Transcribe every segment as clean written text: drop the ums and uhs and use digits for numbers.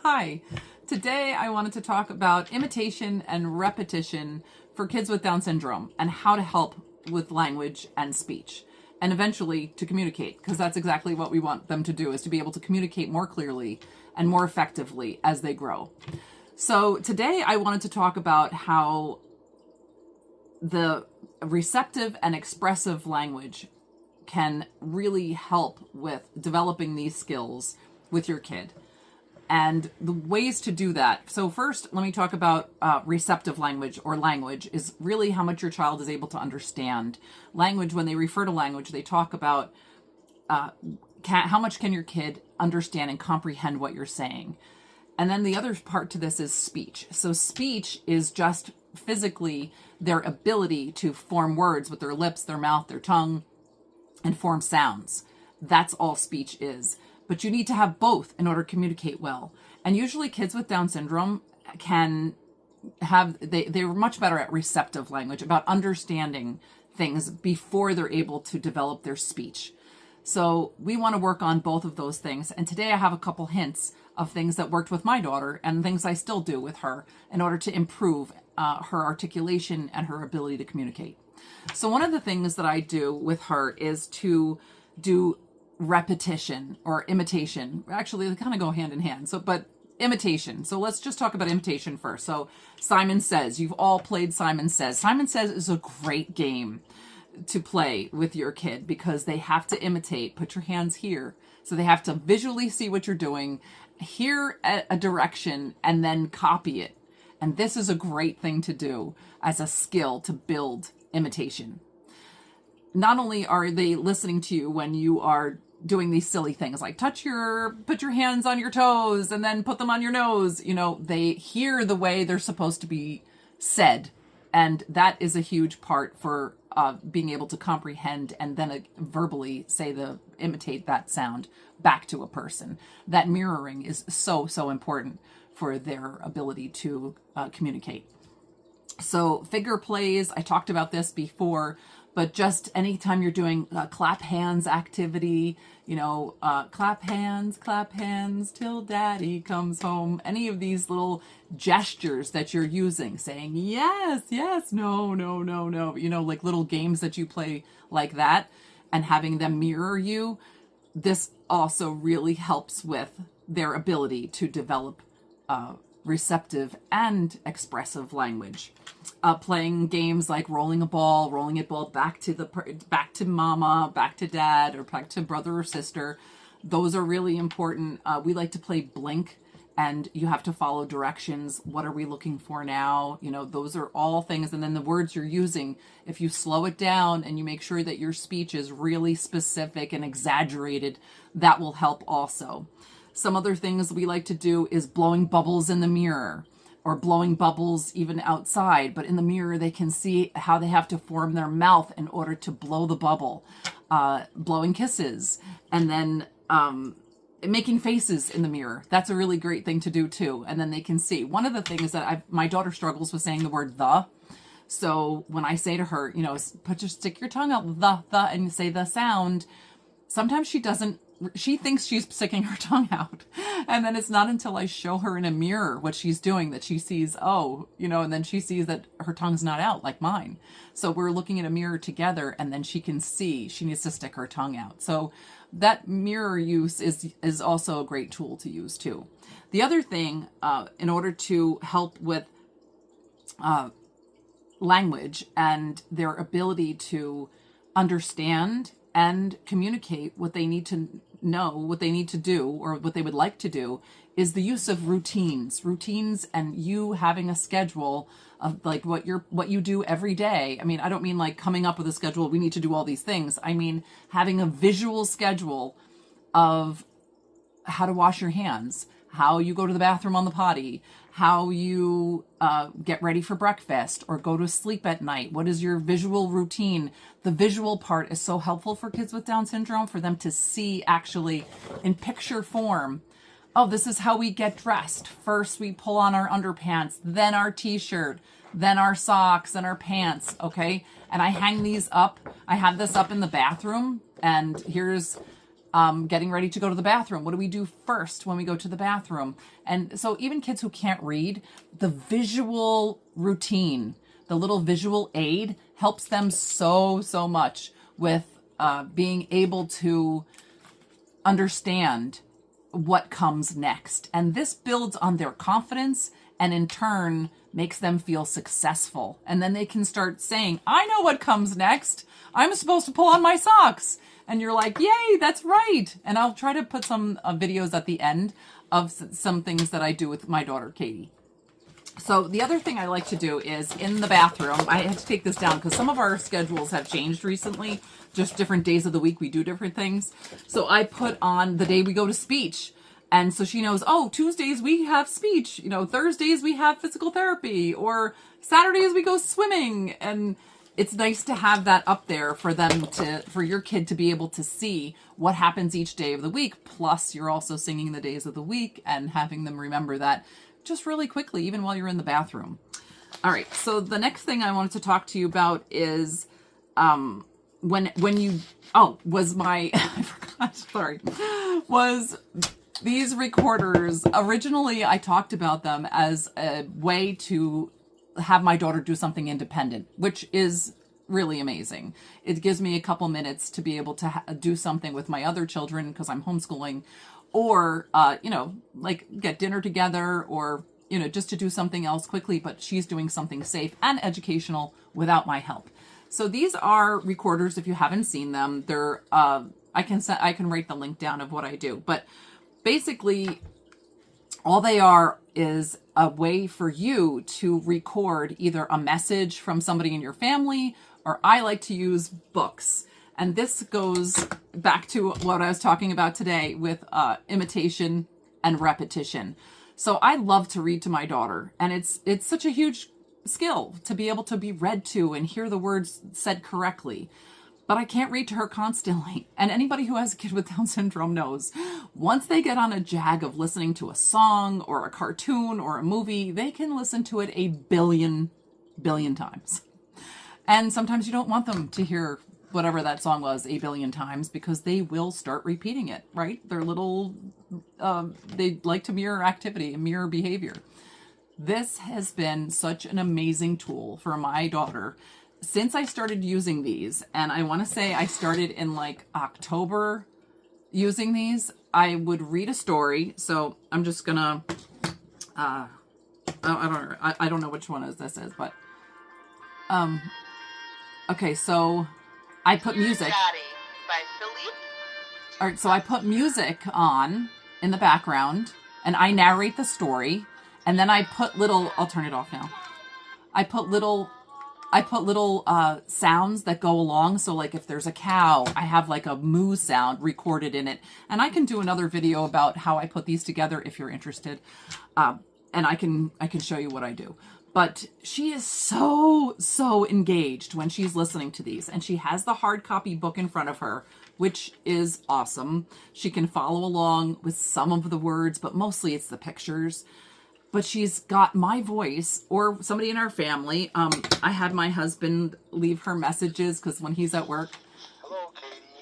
Hi, today I wanted to talk about imitation and repetition for kids with Down syndrome and how to help with language and speech and eventually to communicate, because that's exactly what we want them to do, is to be able to communicate more clearly and more effectively as they grow. So today I wanted to talk about how the receptive and expressive language can really help with developing these skills with your kid and the ways to do that. So first, let me talk about receptive language, or language is really how much your child is able to understand. Language, when they refer to language, they talk about how much can your kid understand and comprehend what you're saying. And then the other part to this is speech. So speech is just physically their ability to form words with their lips, their mouth, their tongue, and form sounds. That's all speech is. But you need to have both in order to communicate well. And usually kids with Down syndrome can have, they're much better at receptive language, about understanding things before they're able to develop their speech. So we want to work on both of those things. And today I have a couple hints of things that worked with my daughter and things I still do with her in order to improve her articulation and her ability to communicate. So one of the things that I do with her is to do repetition or imitation. Actually, they kind of go hand in hand. But imitation. So let's just talk about imitation first. So Simon Says. You've all played Simon Says. Simon Says is a great game to play with your kid because they have to imitate. Put your hands here. So they have to visually see what you're doing, hear a direction, and then copy it. And this is a great thing to do as a skill to build imitation. Not only are they listening to you when you are doing these silly things like put your hands on your toes and then put them on your nose, they hear the way they're supposed to be said. And that is a huge part for being able to comprehend and then verbally imitate that sound back to a person. That mirroring is so, so important for their ability to communicate. So figure plays, I talked about this before, but just anytime you're doing a clap hands activity, clap hands till daddy comes home. Any of these little gestures that you're using, saying yes, yes, no, no, no, no, like little games that you play like that and having them mirror you. This also really helps with their ability to develop receptive and expressive language. Playing games like rolling a ball back to mama, back to dad, or back to brother or sister. Those are really important. We like to play blink, and you have to follow directions. What are we looking for now? Those are all things. And then the words you're using, if you slow it down and you make sure that your speech is really specific and exaggerated, that will help also. Some other things we like to do is blowing bubbles in the mirror, or blowing bubbles even outside, but in the mirror they can see how they have to form their mouth in order to blow the bubble. Blowing kisses, and then making faces in the mirror. That's a really great thing to do too, and then they can see. One of the things that my daughter struggles with saying the word the. So when I say to her, stick your tongue out, the, and say the sound, sometimes she thinks she's sticking her tongue out. And then it's not until I show her in a mirror what she's doing that she sees, and then she sees that her tongue's not out like mine. So we're looking at a mirror together, and then she can see she needs to stick her tongue out. So that mirror use is also a great tool to use too. The other thing, in order to help with language and their ability to understand and communicate what they need to know, what they need to do, or what they would like to do, is the use of routines, and you having a schedule of like what you do every day. I mean, I don't mean like coming up with a schedule, we need to do all these things. I mean, having a visual schedule of how to wash your hands, how you go to the bathroom on the potty, how you get ready for breakfast or go to sleep at night. What is your visual routine? The visual part is so helpful for kids with Down syndrome, for them to see actually in picture form. Oh, this is how we get dressed. First, we pull on our underpants, then our t-shirt, then our socks and our pants, okay? And I hang these up. I have this up in the bathroom, and here's getting ready to go to the bathroom. What do we do first when we go to the bathroom? And so even kids who can't read, the visual routine, the little visual aid helps them so much with being able to understand what comes next. And this builds on their confidence and in turn makes them feel successful. And then they can start saying, I know what comes next. I'm supposed to pull on my socks. And you're like, yay, that's right. And I'll try to put some videos at the end of some things that I do with my daughter, Katie. So the other thing I like to do is in the bathroom, I had to take this down because some of our schedules have changed recently, just different days of the week we do different things. So I put on the day we go to speech. And so she knows, oh, Tuesdays we have speech, you know, Thursdays we have physical therapy, or Saturdays we go swimming. And it's nice to have that up there for them to, for your kid to be able to see what happens each day of the week. Plus you're also singing the days of the week and having them remember that just really quickly, even while you're in the bathroom. All right. So the next thing I wanted to talk to you about is, when you, was my, I forgot, sorry, was these recorders. Originally, I talked about them as a way to have my daughter do something independent, which is really amazing. It gives me a couple minutes to be able to do something with my other children because I'm homeschooling, or, like get dinner together, or, just to do something else quickly, but she's doing something safe and educational without my help. So these are recorders. If you haven't seen them, they're, I can write the link down of what I do, but basically all they are is a way for you to record either a message from somebody in your family, or I like to use books. And this goes back to what I was talking about today with imitation and repetition. So I love to read to my daughter, and it's such a huge skill to be able to be read to and hear the words said correctly. But I can't read to her constantly. And anybody who has a kid with Down syndrome knows, once they get on a jag of listening to a song or a cartoon or a movie, they can listen to it a billion times. And sometimes you don't want them to hear whatever that song was a billion times, because they will start repeating it, right? They're little, they like to mirror activity and mirror behavior. This has been such an amazing tool for my daughter since I started using these. And I want to say I started in like October using these. I would read a story. So I'm just gonna, I don't know which one this is, but, okay, so I put music. Daddy by Philippe. All right, so I put music on in the background and I narrate the story, and then I put little, I'll turn it off now. I put little sounds that go along. So like if there's a cow, I have like a moo sound recorded in it. And I can do another video about how I put these together if you're interested. And I can show you what I do. But she is so engaged when she's listening to these. And she has the hard copy book in front of her, which is awesome. She can follow along with some of the words, but mostly it's the pictures. But she's got my voice, or somebody in our family. I had my husband leave her messages because when he's at work, Hello,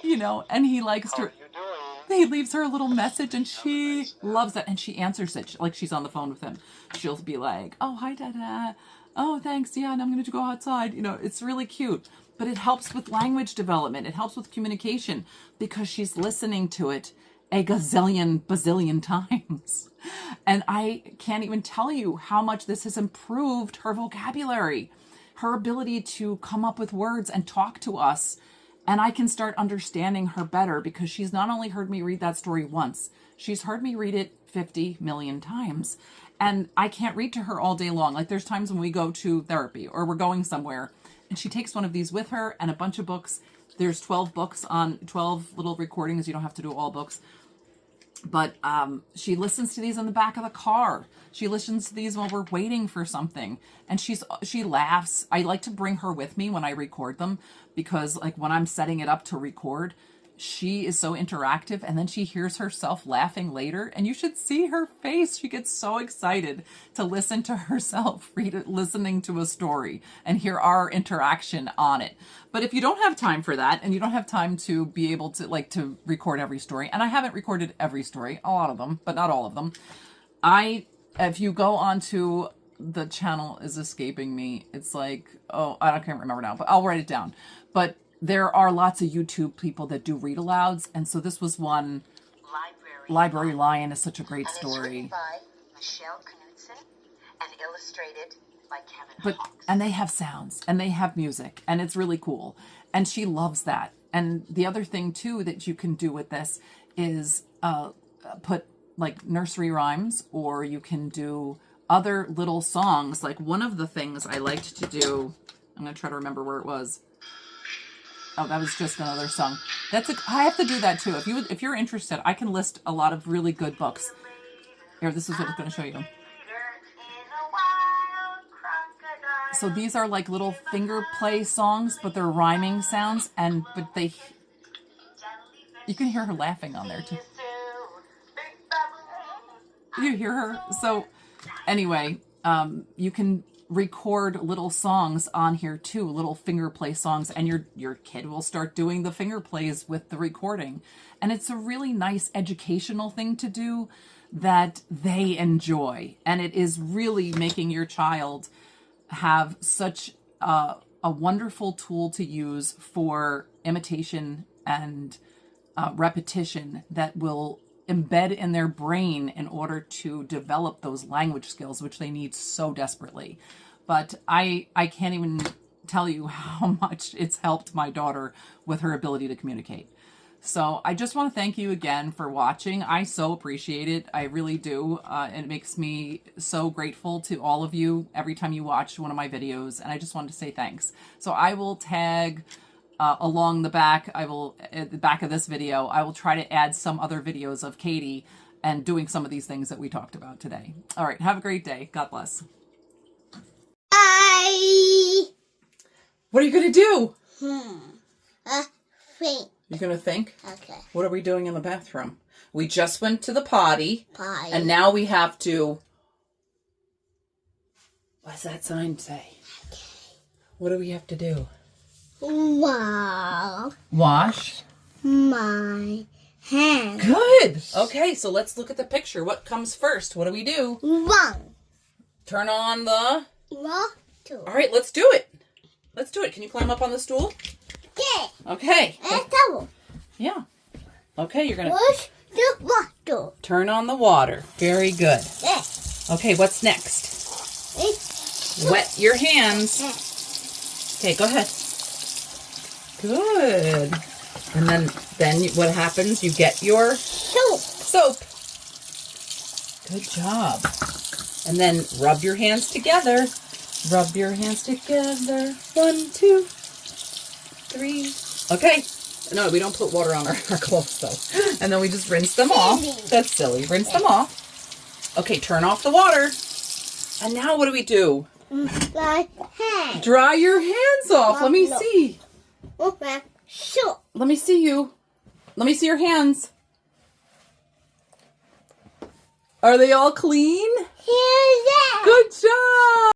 Katie. And he likes How her. are you doing? He leaves her a little message and she loves it. And she answers it like she's on the phone with him. She'll be like, oh, hi, Dada. Oh, thanks. Yeah, and I'm going to go outside. It's really cute. But it helps with language development. It helps with communication because she's listening to it a bazillion times. And I can't even tell you how much this has improved her vocabulary, her ability to come up with words and talk to us. And I can start understanding her better because she's not only heard me read that story once, she's heard me read it 50 million times. And I can't read to her all day long. Like there's times when we go to therapy or we're going somewhere and she takes one of these with her and a bunch of books. There's 12 books on 12 little recordings. You don't have to do all books. But she listens to these in the back of the car. She listens to these while we're waiting for something. And she laughs. I like to bring her with me when I record them because like when I'm setting it up to record, she is so interactive, and then she hears herself laughing later, and you should see her face. She gets so excited to listen to herself listening to a story and hear our interaction on it. But if you don't have time for that, and you don't have time to be able to to record every story, and I haven't recorded every story, a lot of them, but not all of them, if you go onto the channel is escaping me. It's like, oh, I can't remember now, but I'll write it down. But there are lots of YouTube people that do read alouds, and so this was one. Library Lion is such a great story. By Michelle Knudsen and illustrated by Kevin Hawkes. And they have sounds and they have music, and it's really cool. And she loves that. And the other thing too that you can do with this is put like nursery rhymes, or you can do other little songs. Like one of the things I liked to do, I'm going to try to remember where it was. Oh, that was just another song. I have to do that too. If you're interested, I can list a lot of really good books. Here, this is what I'm going to show you. So these are like little finger play songs, but they're rhyming sounds, you can hear her laughing on there too. You hear her? So anyway, you can record little songs on here too, little finger play songs, and your kid will start doing the finger plays with the recording. And it's a really nice educational thing to do that they enjoy. And it is really making your child have such a wonderful tool to use for imitation and repetition that will embed in their brain in order to develop those language skills, which they need so desperately. But I can't even tell you how much it's helped my daughter with her ability to communicate. So I just want to thank you again for watching. I so appreciate it. I really do. And it makes me so grateful to all of you every time you watch one of my videos. And I just wanted to say thanks. So I will tag along the back, at the back of this video, I will try to add some other videos of Katie and doing some of these things that we talked about today. All right, have a great day. God bless. What are you going to do? Think. You're going to think? Okay. What are we doing in the bathroom? We just went to the potty. And now we have to... What does that sign say? Okay. What do we have to do? Wow. Wash my hands. Good. Okay, so let's look at the picture. What comes first? What do we do? One. Turn on the... Two. All right, let's do it. Let's do it. Can you climb up on the stool? Yeah. Okay. And towel. Yeah. Okay, you're going to... Wash the water. Turn on the water. Very good. Yeah. Okay, what's next? Wet your hands. Okay, go ahead. Good. And then what happens? You get your soap. Good job. And then rub your hands together. Rub your hands together. 1, 2, 3. Okay. No, we don't put water on our clothes though. And then we just rinse them off. That's silly. Rinse them off. Okay, turn off the water. And now what do we do? My hands. Dry your hands off. Let me see. Let me see you. Let me see your hands. Are they all clean? Here's that. Good job.